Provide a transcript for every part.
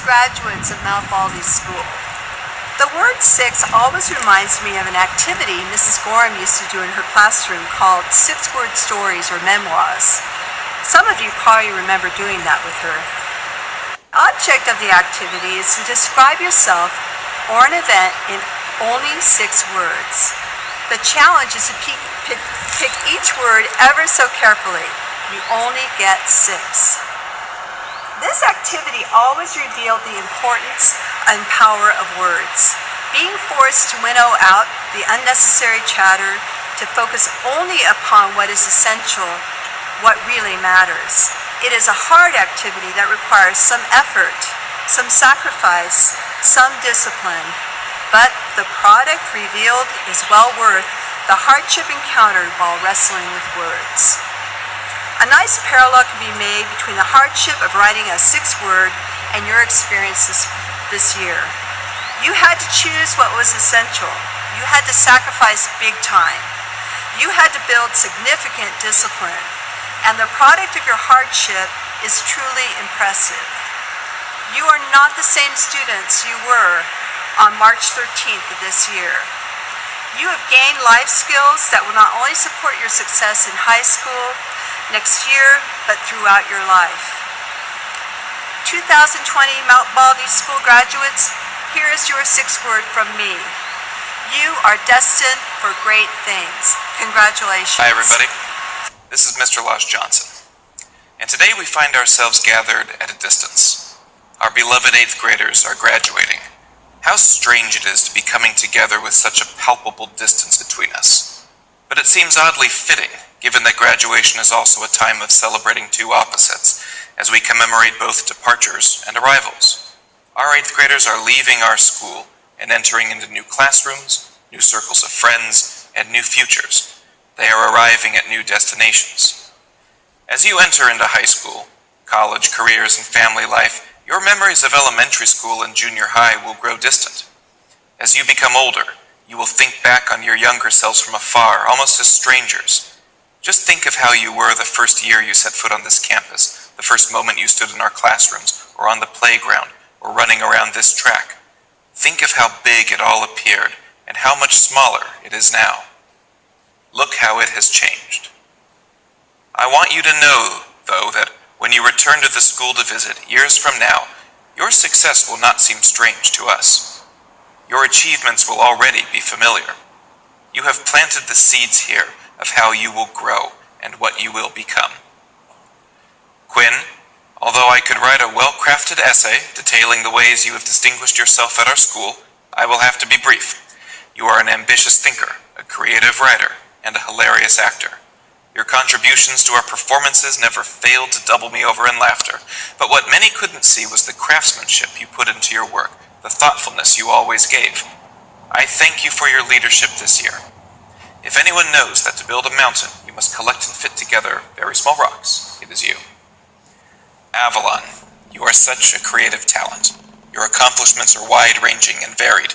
graduates of Mount Baldy School. The word six always reminds me of an activity Mrs. Gorham used to do in her classroom called six-word stories or memoirs. Some of you probably remember doing that with her. The object of the activity is to describe yourself or an event in only 6 words. The challenge is to pick each word ever so carefully. You only get 6. This activity always revealed the importance and power of words. Being forced to winnow out the unnecessary chatter, to focus only upon what is essential, what really matters. It is a hard activity that requires some effort, some sacrifice, some discipline, but the product revealed is well worth the hardship encountered while wrestling with words. A nice parallel can be made between the hardship of writing a 6-word and your experiences this year. You had to choose what was essential. You had to sacrifice big time. You had to build significant discipline. And the product of your hardship is truly impressive. You are not the same students you were on March 13th of this year. You have gained life skills that will not only support your success in high school, next year, but throughout your life. 2020 Mount Baldy School graduates, here is your 6-word from me. You are destined for great things. Congratulations. Hi everybody, this is Mr. Losh Johnson, and today we find ourselves gathered at a distance. Our beloved 8th graders are graduating. How strange it is to be coming together with such a palpable distance between us. But it seems oddly fitting, given that graduation is also a time of celebrating 2 opposites, as we commemorate both departures and arrivals. Our 8th graders are leaving our school and entering into new classrooms, new circles of friends, and new futures. They are arriving at new destinations. As you enter into high school, college, careers, and family life, your memories of elementary school and junior high will grow distant. As you become older, you will think back on your younger selves from afar, almost as strangers. Just think of how you were the first year you set foot on this campus, the first moment you stood in our classrooms, or on the playground, or running around this track. Think of how big it all appeared, and how much smaller it is now. Look how it has changed. I want you to know, though, that when you return to the school to visit years from now, your success will not seem strange to us. Your achievements will already be familiar. You have planted the seeds here of how you will grow and what you will become. Quinn, although I could write a well-crafted essay detailing the ways you have distinguished yourself at our school, I will have to be brief. You are an ambitious thinker, a creative writer, and a hilarious actor. Your contributions to our performances never failed to double me over in laughter, but what many couldn't see was the craftsmanship you put into your work, the thoughtfulness you always gave. I thank you for your leadership this year. If anyone knows that to build a mountain, you must collect and fit together very small rocks, it is you. Avalon, you are such a creative talent. Your accomplishments are wide-ranging and varied.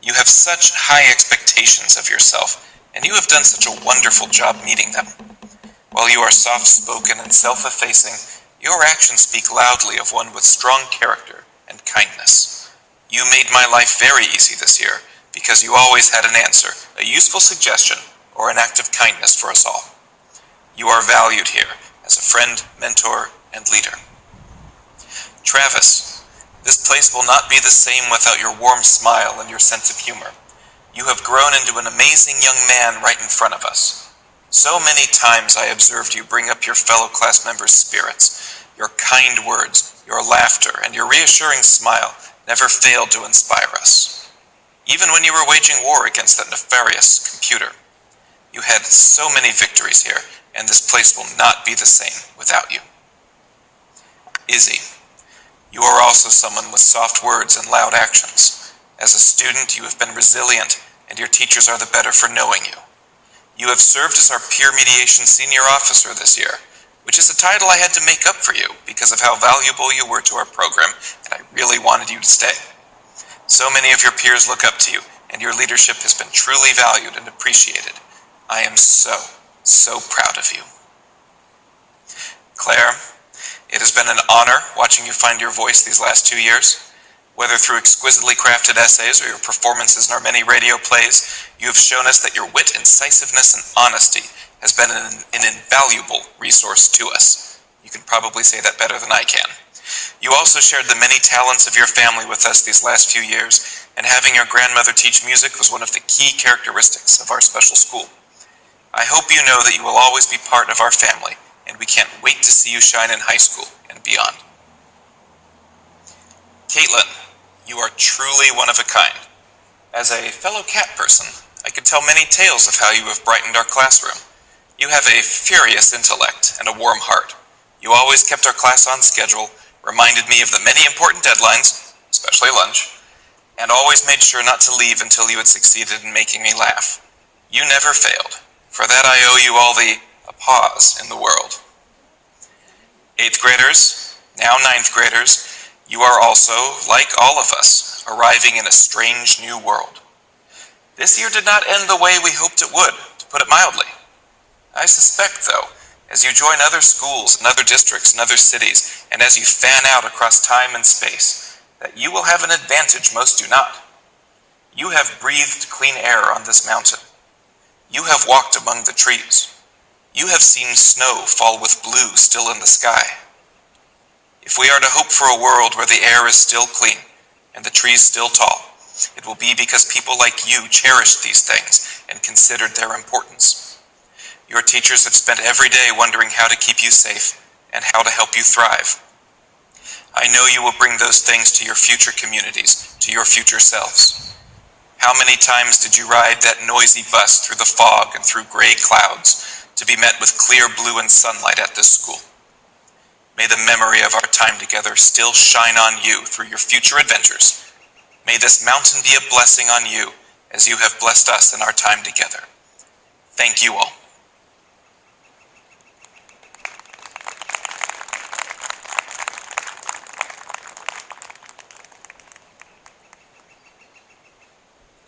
You have such high expectations of yourself, and you have done such a wonderful job meeting them. While you are soft-spoken and self-effacing, your actions speak loudly of one with strong character and kindness. You made my life very easy this year, because you always had an answer, a useful suggestion, or an act of kindness for us all. You are valued here as a friend, mentor, and leader. Travis, this place will not be the same without your warm smile and your sense of humor. You have grown into an amazing young man right in front of us. So many times I observed you bring up your fellow class members' spirits. Your kind words, your laughter, and your reassuring smile never failed to inspire us. Even when you were waging war against that nefarious computer. You had so many victories here, and this place will not be the same without you. Izzy, you are also someone with soft words and loud actions. As a student, you have been resilient, and your teachers are the better for knowing you. You have served as our peer mediation senior officer this year, which is a title I had to make up for you because of how valuable you were to our program, and I really wanted you to stay. So many of your peers look up to you, and your leadership has been truly valued and appreciated. I am so proud of you. Claire, It has been an honor watching you find your voice these last 2 years. Whether through exquisitely crafted essays or your performances in our many radio plays, you have shown us that your wit, incisiveness, and honesty has been an invaluable resource to us. You can probably say that better than I can. You also shared the many talents of your family with us these last few years, and having your grandmother teach music was one of the key characteristics of our special school. I hope you know that you will always be part of our family, and we can't wait to see you shine in high school and beyond. Caitlin, you are truly one of a kind. As a fellow cat person, I could tell many tales of how you have brightened our classroom. You have a furious intellect and a warm heart. You always kept our class on schedule, reminded me of the many important deadlines, especially lunch, and always made sure not to leave until you had succeeded in making me laugh. You never failed. For that I owe you all the applause in the world. 8th graders, now 9th graders, you are also, like all of us, arriving in a strange new world. This year did not end the way we hoped it would, to put it mildly. I suspect, though, as you join other schools and other districts and other cities, and as you fan out across time and space, that you will have an advantage most do not. You have breathed clean air on this mountain. You have walked among the trees. You have seen snow fall with blue still in the sky. If we are to hope for a world where the air is still clean and the trees still tall, it will be because people like you cherished these things and considered their importance. Your teachers have spent every day wondering how to keep you safe and how to help you thrive. I know you will bring those things to your future communities, to your future selves. How many times did you ride that noisy bus through the fog and through gray clouds to be met with clear blue and sunlight at this school? May the memory of our time together still shine on you through your future adventures. May this mountain be a blessing on you as you have blessed us in our time together. Thank you all.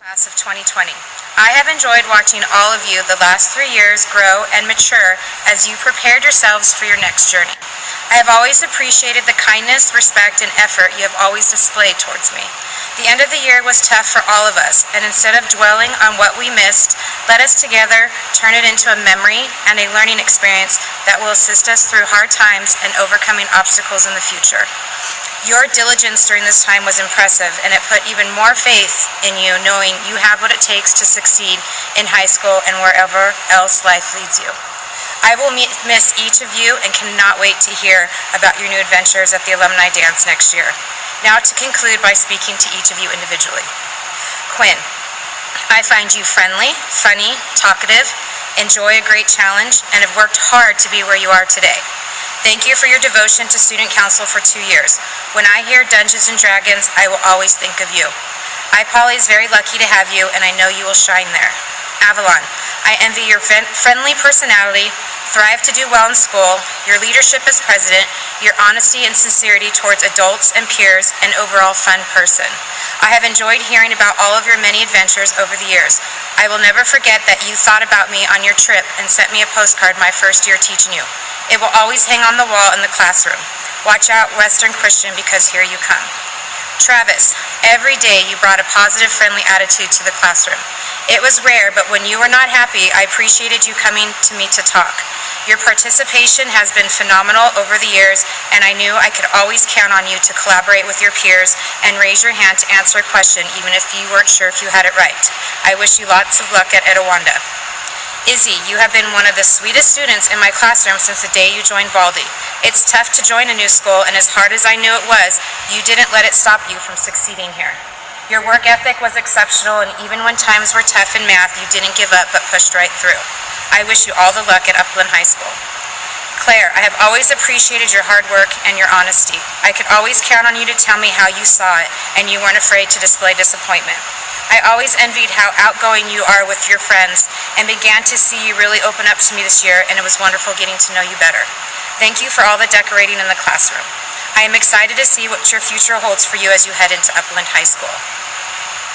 Class of 2020. I have enjoyed watching all of you the last 3 years grow and mature as you prepared yourselves for your next journey. I have always appreciated the kindness, respect, and effort you have always displayed towards me. The end of the year was tough for all of us, and instead of dwelling on what we missed, let us together turn it into a memory and a learning experience that will assist us through hard times and overcoming obstacles in the future. Your diligence during this time was impressive, and it put even more faith in you, knowing you have what it takes to succeed in high school and wherever else life leads you. I will miss each of you and cannot wait to hear about your new adventures at the Alumni Dance next year. Now to conclude by speaking to each of you individually. Quinn, I find you friendly, funny, talkative, enjoy a great challenge, and have worked hard to be where you are today. Thank you for your devotion to student council for 2 years. When I hear Dungeons and Dragons, I will always think of you. iPoly is very lucky to have you, and I know you will shine there. Avalon, I envy your friendly personality, thrive to do well in school, your leadership as president, your honesty and sincerity towards adults and peers, and overall fun person. I have enjoyed hearing about all of your many adventures over the years. I will never forget that you thought about me on your trip and sent me a postcard my first year teaching you. It will always hang on the wall in the classroom. Watch out, Western Christian, because here you come. Travis, every day you brought a positive, friendly attitude to the classroom. It was rare, but when you were not happy, I appreciated you coming to me to talk. Your participation has been phenomenal over the years, and I knew I could always count on you to collaborate with your peers and raise your hand to answer a question, even if you weren't sure if you had it right. I wish you lots of luck at Etowanda. Izzy, you have been one of the sweetest students in my classroom since the day you joined Baldy. It's tough to join a new school, and as hard as I knew it was, you didn't let it stop you from succeeding here. Your work ethic was exceptional, and even when times were tough in math, you didn't give up but pushed right through. I wish you all the luck at Upland High School. Claire, I have always appreciated your hard work and your honesty. I could always count on you to tell me how you saw it, and you weren't afraid to display disappointment. I always envied how outgoing you are with your friends, and began to see you really open up to me this year, and it was wonderful getting to know you better. Thank you for all the decorating in the classroom. I am excited to see what your future holds for you as you head into Upland High School.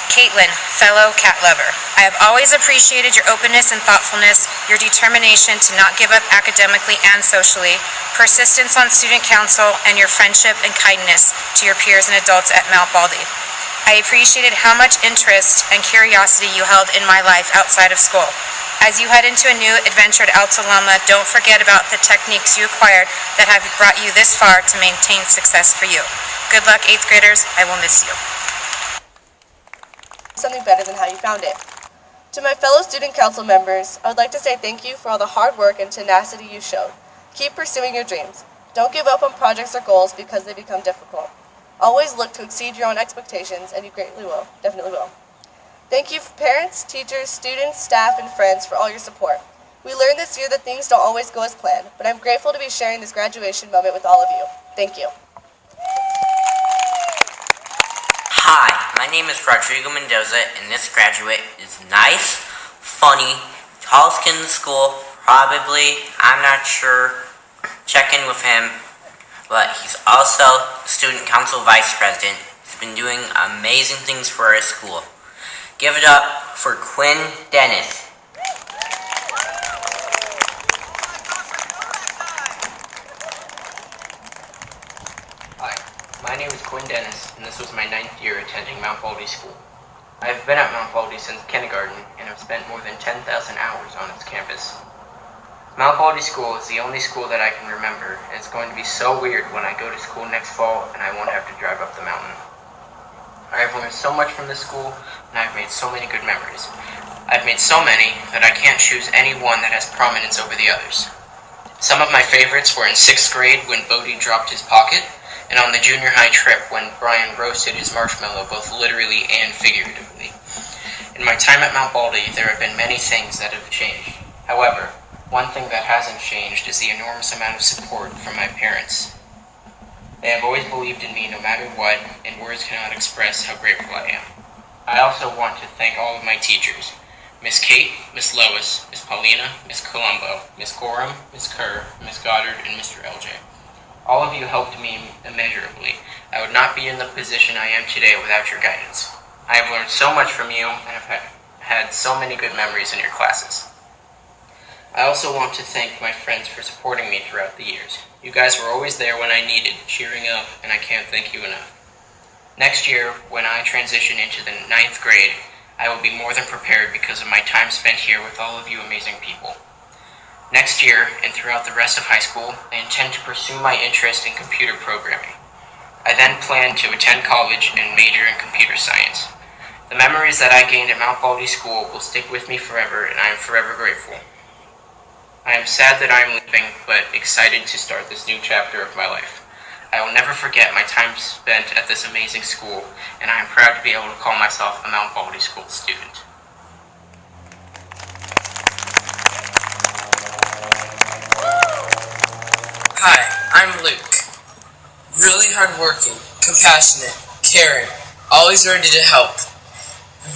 Caitlin, fellow cat lover, I have always appreciated your openness and thoughtfulness, your determination to not give up academically and socially, persistence on student council, and your friendship and kindness to your peers and adults at Mount Baldy. I appreciated how much interest and curiosity you held in my life outside of school. As you head into a new adventure at Altalama, don't forget about the techniques you acquired that have brought you this far to maintain success for you. Good luck, 8th graders. I will miss you. Something better than how you found it. To my fellow student council members, I would like to say thank you for all the hard work and tenacity you showed. Keep pursuing your dreams. Don't give up on projects or goals because they become difficult. Always look to exceed your own expectations, and you greatly will, definitely will. Thank you parents, teachers, students, staff, and friends for all your support. We learned this year that things don't always go as planned, but I'm grateful to be sharing this graduation moment with all of you. Thank you. Hi, my name is Rodrigo Mendoza, and this graduate is nice, funny, tallest kid in the school, probably, I'm not sure, check in with him, but he's also student council vice president. He's been doing amazing things for our school. Give it up for Quinn Dennis. Hi, my name is Quinn Dennis, and this was my 9th year attending Mount Baldy School. I have been at Mount Baldy since kindergarten and have spent more than 10,000 hours on its campus. Mount Baldy School is the only school that I can remember, and it's going to be so weird when I go to school next fall and I won't have to drive up the mountain. I have learned so much from this school, and I've made so many good memories. I've made so many that I can't choose any one that has prominence over the others. Some of my favorites were in 6th grade when Baldy dropped his pocket, and on the junior high trip when Brian roasted his marshmallow both literally and figuratively. In my time at Mount Baldy, there have been many things that have changed. However, one thing that hasn't changed is the enormous amount of support from my parents. They have always believed in me no matter what, and words cannot express how grateful I am. I also want to thank all of my teachers, Miss Kate, Miss Lois, Miss Paulina, Miss Colombo, Miss Gorham, Miss Kerr, Miss Goddard, and Mr. LJ. All of you helped me immeasurably. I would not be in the position I am today without your guidance. I have learned so much from you and have had so many good memories in your classes. I also want to thank my friends for supporting me throughout the years. You guys were always there when I needed, cheering up, and I can't thank you enough. Next year, when I transition into the 9th grade, I will be more than prepared because of my time spent here with all of you amazing people. Next year, and throughout the rest of high school, I intend to pursue my interest in computer programming. I then plan to attend college and major in computer science. The memories that I gained at Mount Baldy School will stick with me forever, and I am forever grateful. I am sad that I am leaving, but excited to start this new chapter of my life. I will never forget my time spent at this amazing school, and I am proud to be able to call myself a Mount Baldy School student. Hi, I'm Luke. Really hardworking, compassionate, caring, always ready to help.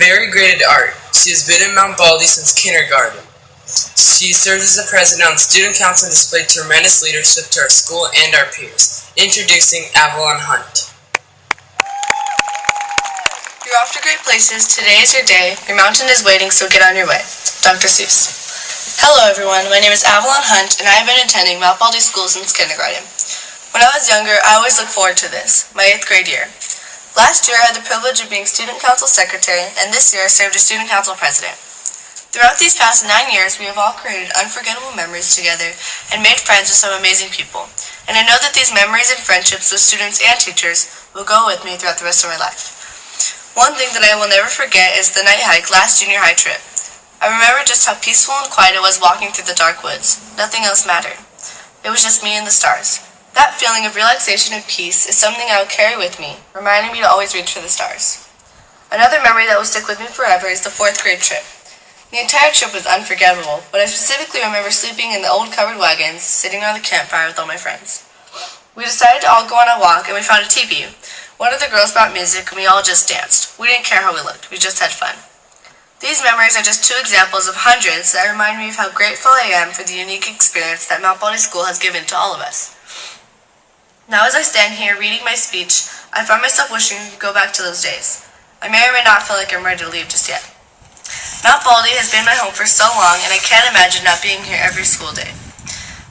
Very great at art. She has been in Mount Baldy since kindergarten. She served as the president on student council and displayed tremendous leadership to our school and our peers. Introducing Avalon Hunt. You're off to great places. Today is your day. Your mountain is waiting, so get on your way. Dr. Seuss. Hello everyone, my name is Avalon Hunt, and I have been attending Mount Baldy School since kindergarten. When I was younger, I always looked forward to this, my 8th grade year. Last year, I had the privilege of being student council secretary, and this year I served as student council president. Throughout these past 9 years, we have all created unforgettable memories together and made friends with some amazing people. And I know that these memories and friendships with students and teachers will go with me throughout the rest of my life. One thing that I will never forget is the night hike last junior high trip. I remember just how peaceful and quiet it was walking through the dark woods. Nothing else mattered. It was just me and the stars. That feeling of relaxation and peace is something I will carry with me, reminding me to always reach for the stars. Another memory that will stick with me forever is the 4th grade trip. The entire trip was unforgettable, but I specifically remember sleeping in the old covered wagons, sitting around the campfire with all my friends. We decided to all go on a walk, and we found a teepee. One of the girls brought music, and we all just danced. We didn't care how we looked, we just had fun. These memories are just 2 examples of hundreds that remind me of how grateful I am for the unique experience that Mount Baldy School has given to all of us. Now as I stand here reading my speech, I find myself wishing to go back to those days. I may or may not feel like I'm ready to leave just yet. Mount Baldy has been my home for so long, and I can't imagine not being here every school day.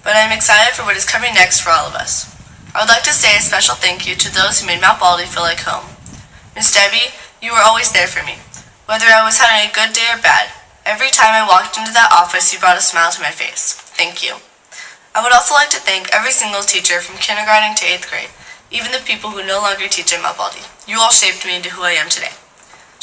But I'm excited for what is coming next for all of us. I would like to say a special thank you to those who made Mount Baldy feel like home. Miss Debbie, you were always there for me, whether I was having a good day or bad. Every time I walked into that office, you brought a smile to my face. Thank you. I would also like to thank every single teacher from kindergarten to 8th grade, even the people who no longer teach at Mount Baldy. You all shaped me into who I am today.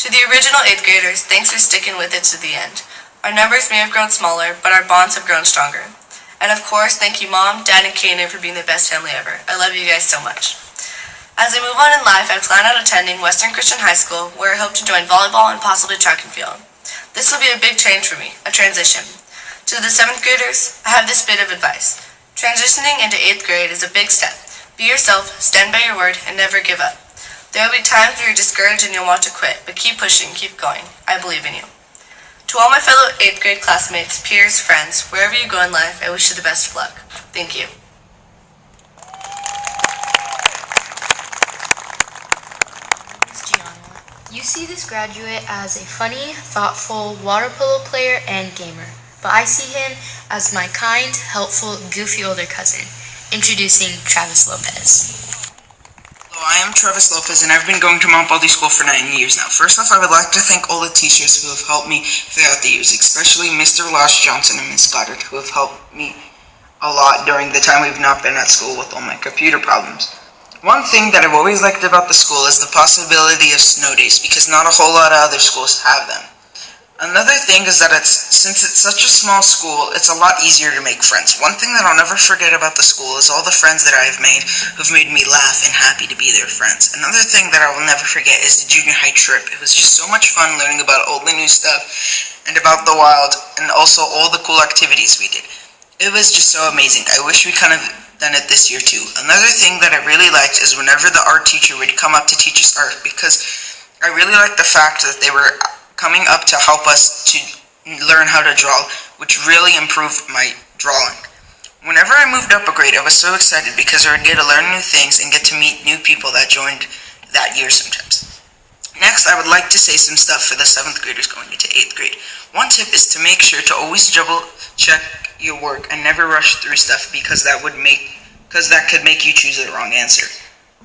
To the original 8th graders, thanks for sticking with it to the end. Our numbers may have grown smaller, but our bonds have grown stronger. And of course, thank you Mom, Dad, and Kanan for being the best family ever. I love you guys so much. As I move on in life, I plan on attending Western Christian High School, where I hope to join volleyball and possibly track and field. This will be a big change for me, a transition. To the 7th graders, I have this bit of advice. Transitioning into 8th grade is a big step. Be yourself, stand by your word, and never give up. There will be times where you're discouraged and you'll want to quit, but keep pushing, keep going. I believe in you. To all my fellow 8th grade classmates, peers, friends, wherever you go in life, I wish you the best of luck. Thank you. You see this graduate as a funny, thoughtful water polo player and gamer, but I see him as my kind, helpful, goofy older cousin. Introducing Travis Lopez. Hello, I am Travis Lopez, and I've been going to Mount Baldy School for 9 years now. First off, I would like to thank all the teachers who have helped me throughout the years, especially Mr. Losh Johnson and Ms. Goddard, who have helped me a lot during the time we've not been at school with all my computer problems. One thing that I've always liked about the school is the possibility of snow days, because not a whole lot of other schools have them. Another thing is that since it's such a small school, it's a lot easier to make friends. One thing that I'll never forget about the school is all the friends that I've made who've made me laugh and happy to be their friends. Another thing that I will never forget is the junior high trip. It was just so much fun learning about all the new stuff and about the wild, and also all the cool activities we did. It was just so amazing. I wish we kind of done it this year too. Another thing that I really liked is whenever the art teacher would come up to teach us art, because I really liked the fact that they were coming up to help us to learn how to draw, which really improved my drawing. Whenever I moved up a grade, I was so excited because I would get to learn new things and get to meet new people that joined that year sometimes. Next, I would like to say some stuff for the 7th graders going into 8th grade. One tip is to make sure to always double check your work and never rush through stuff, because that could make you choose the wrong answer.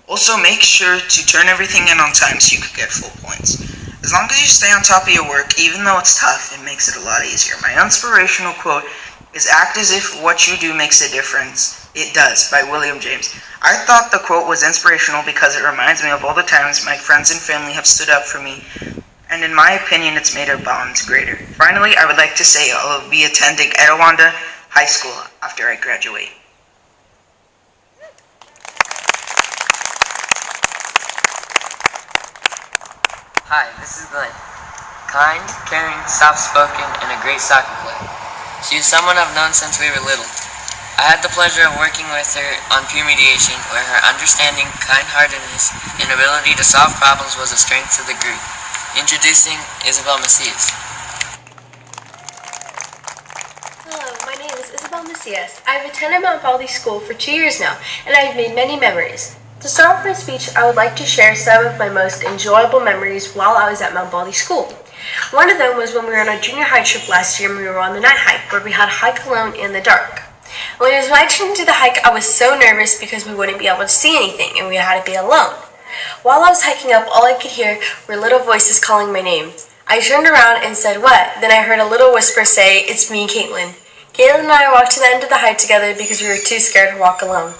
Also, make sure to turn everything in on time so you could get full points. As long as you stay on top of your work, even though it's tough, it makes it a lot easier. My inspirational quote is "Act as if what you do makes a difference. It does," by William James. I thought the quote was inspirational because it reminds me of all the times my friends and family have stood up for me, and in my opinion, it's made our bonds greater. Finally, I would like to say I'll be attending Etiwanda High School after I graduate. Hi, this is Glenn. Kind, caring, soft-spoken, and a great soccer player. She is someone I've known since we were little. I had the pleasure of working with her on peer mediation, where her understanding, kind-heartedness, and ability to solve problems was a strength to the group. Introducing Isabel Macias. Hello, my name is Isabel Macias. I've attended Mount Baldy School for 2 years now, and I've made many memories. To start off my speech, I would like to share some of my most enjoyable memories while I was at Mount Baldy School. One of them was when we were on a junior high trip last year and we were on the night hike, where we had to hike alone in the dark. When it was my turn to do the hike, I was so nervous because we wouldn't be able to see anything and we had to be alone. While I was hiking up, all I could hear were little voices calling my name. I turned around and said, "What?" Then I heard a little whisper say, "It's me, Caitlin." Caitlin and I walked to the end of the hike together because we were too scared to walk alone.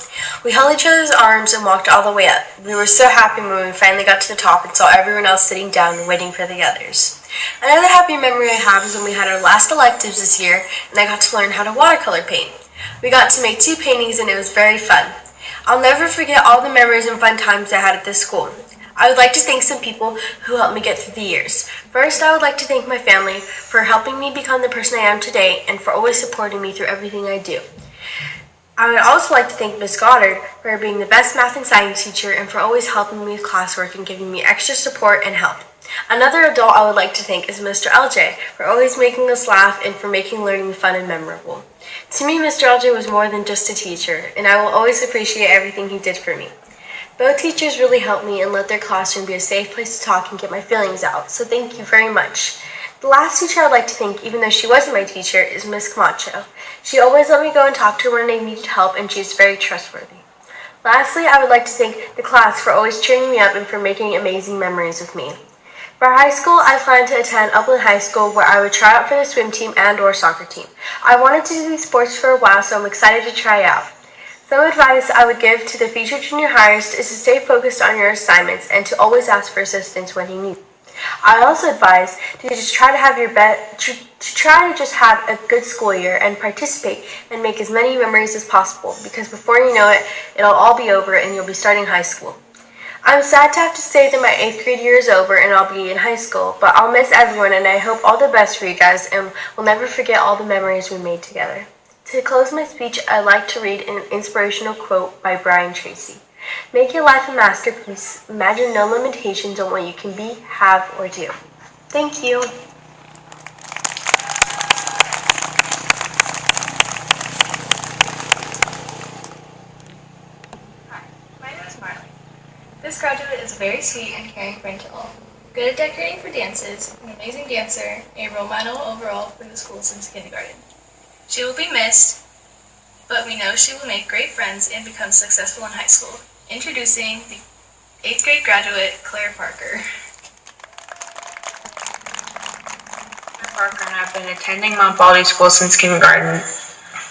We held each other's arms and walked all the way up. We were so happy when we finally got to the top and saw everyone else sitting down and waiting for the others. Another happy memory I have is when we had our last electives this year and I got to learn how to watercolor paint. We got to make 2 paintings and it was very fun. I'll never forget all the memories and fun times I had at this school. I would like to thank some people who helped me get through the years. First, I would like to thank my family for helping me become the person I am today and for always supporting me through everything I do. I would also like to thank Ms. Goddard for being the best math and science teacher and for always helping me with classwork and giving me extra support and help. Another adult I would like to thank is Mr. LJ for always making us laugh and for making learning fun and memorable. To me, Mr. LJ was more than just a teacher, and I will always appreciate everything he did for me. Both teachers really helped me and let their classroom be a safe place to talk and get my feelings out, so thank you very much. The last teacher I'd like to thank, even though she wasn't my teacher, is Miss Camacho. She always let me go and talk to her when I needed help, and she is very trustworthy. Lastly, I would like to thank the class for always cheering me up and for making amazing memories with me. For high school, I plan to attend Upland High School where I would try out for the swim team and/or soccer team. I wanted to do these sports for a while, so I'm excited to try out. Some advice I would give to the future junior hires is to stay focused on your assignments and to always ask for assistance when you need it. I also advise to just try to have try to just have a good school year and participate and make as many memories as possible, because before you know it, it'll all be over and you'll be starting high school. I'm sad to have to say that my 8th grade year is over and I'll be in high school, but I'll miss everyone and I hope all the best for you guys and will never forget all the memories we made together. To close my speech, I'd like to read an inspirational quote by Brian Tracy. Make your life a masterpiece. Imagine no limitations on what you can be, have, or do. Thank you. Hi, my name is Marley. This graduate is a very sweet and caring friend to all. Good at decorating for dances, an amazing dancer, a role model overall for the school since kindergarten. She will be missed, but we know she will make great friends and become successful in high school. Introducing the 8th grade graduate, Claire Parker. Claire Parker and I have been attending Mount Baldy School since kindergarten.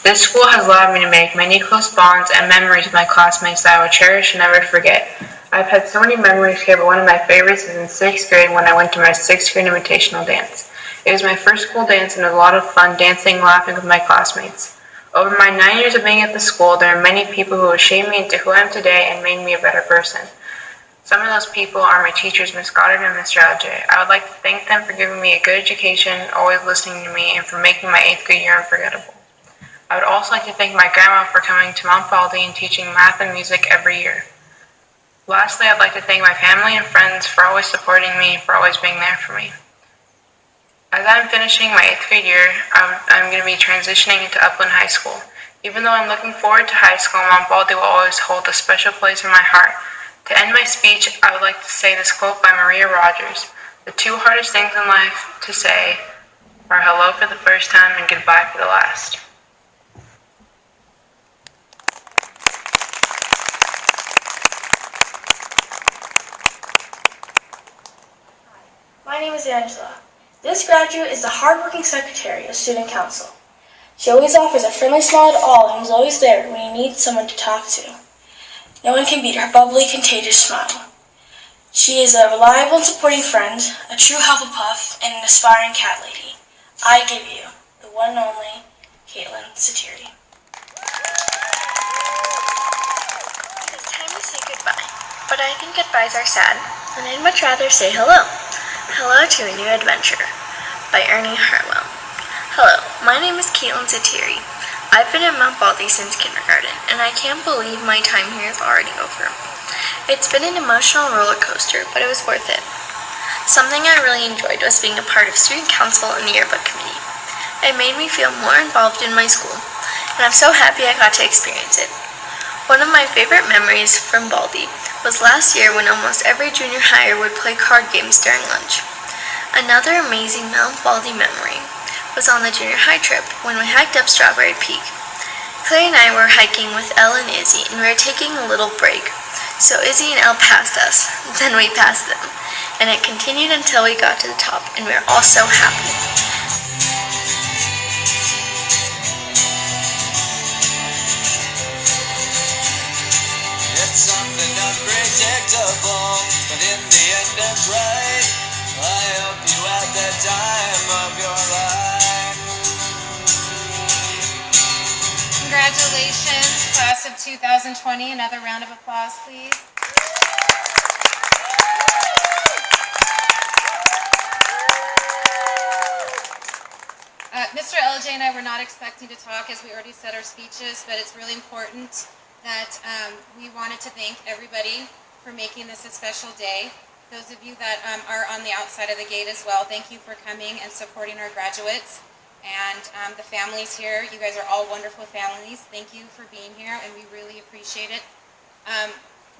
This school has allowed me to make many close bonds and memories with my classmates that I will cherish and never forget. I've had so many memories here, but one of my favorites is in 6th grade when I went to my 6th grade invitational dance. It was my first school dance and it was a lot of fun dancing and laughing with my classmates. Over my 9 years of being at the school, there are many people who have shaped me into who I am today and made me a better person. Some of those people are my teachers, Ms. Goddard and Mr. LJ. I would like to thank them for giving me a good education, always listening to me, and for making my 8th grade year unforgettable. I would also like to thank my grandma for coming to Mount Baldy and teaching math and music every year. Lastly, I'd like to thank my family and friends for always supporting me, for always being there for me. As I'm finishing my 8th grade year, I'm going to be transitioning into Upland High School. Even though I'm looking forward to high school, Mount Baldy will always hold a special place in my heart. To end my speech, I would like to say this quote by Maria Rogers. The two hardest things in life to say are hello for the first time and goodbye for the last. My name is Angela. This graduate is the hardworking secretary of Student Council. She always offers a friendly smile to all and is always there when you need someone to talk to. No one can beat her bubbly, contagious smile. She is a reliable and supporting friend, a true Hufflepuff, and an aspiring cat lady. I give you the one and only Caitlin Satiri. It's time to say goodbye, but I think goodbyes are sad, and I'd much rather say hello. Hello to a New Adventure by Ernie Harwell. Hello, my name is Caitlin Satiri. I've been at Mount Baldy since kindergarten, and I can't believe my time here is already over. It's been an emotional roller coaster, but it was worth it. Something I really enjoyed was being a part of Student Council and the Yearbook Committee. It made me feel more involved in my school, and I'm so happy I got to experience it. One of my favorite memories from Baldy was last year when almost every junior hire would play card games during lunch. Another amazing Mount Baldy memory was on the junior high trip when we hiked up Strawberry Peak. Claire and I were hiking with Elle and Izzy, and we were taking a little break. So Izzy and Elle passed us, then we passed them, and it continued until we got to the top, and we were all so happy. It's something unpredictable, but in the end it's right. I hope you had the time of your life. Congratulations, class of 2020. Another round of applause, please. Mr. LJ and I were not expecting to talk as we already said our speeches, but it's really important that we wanted to thank everybody for making this a special day. Those of you that are on the outside of the gate as well, thank you for coming and supporting our graduates. And the families here, you guys are all wonderful families. Thank you for being here, and we really appreciate it.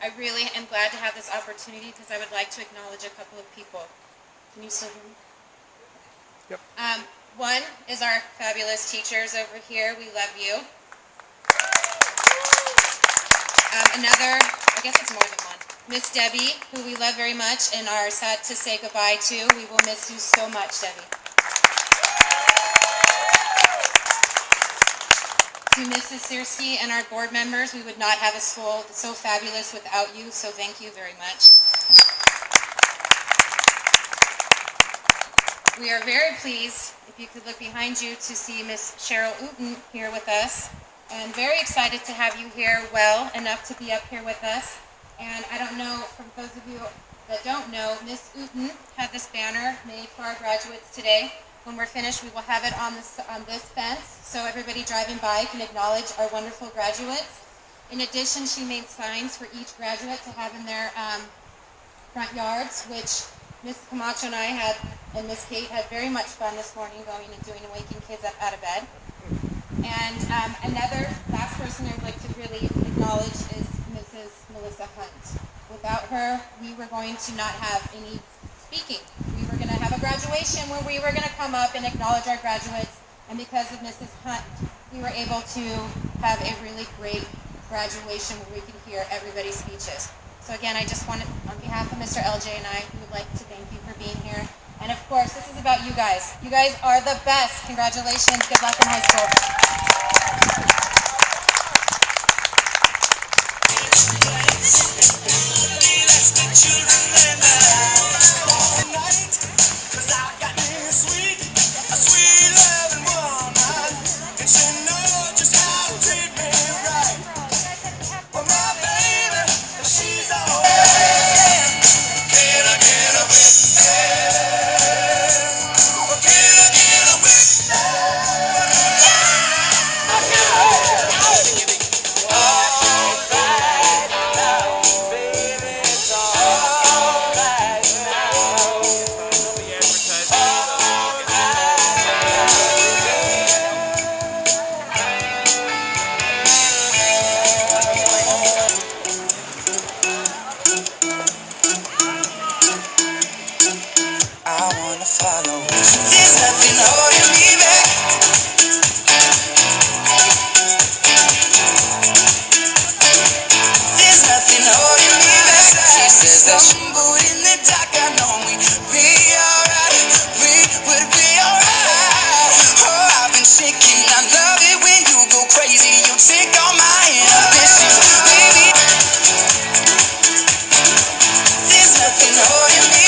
I really am glad to have this opportunity because I would like to acknowledge a couple of people. Can you still hear me? Yep. One is our fabulous teachers over here. We love you. Another, I guess it's more than one, Miss Debbie, who we love very much and are sad to say goodbye to. We will miss you so much, Debbie. To Mrs. Searcy and our board members, we would not have a school so fabulous without you, so thank you very much. We are very pleased, if you could look behind you, to see Miss Cheryl Uten here with us, and very excited to have you here well enough to be up here with us. And I don't know, for those of you that don't know, Miss Uten had this banner made for our graduates today. When we're finished, we will have it on this fence, so everybody driving by can acknowledge our wonderful graduates. In addition, she made signs for each graduate to have in their front yards, which Miss Camacho and I had, and Miss Kate had very much fun this morning going and doing and waking kids up out of bed. And another last person I would like to really acknowledge is Mrs. Melissa Hunt. Without her, we were going to not have any speaking. We were going to have a graduation where we were going to come up and acknowledge our graduates, and because of Mrs. Hunt, we were able to have a really great graduation where we could hear everybody's speeches. So again, I just wanted, on behalf of Mr. LJ and I, we would like to thank you for being here. And of course, this is about you guys. You guys are the best. Congratulations. Good luck in high school. There's nothing holding me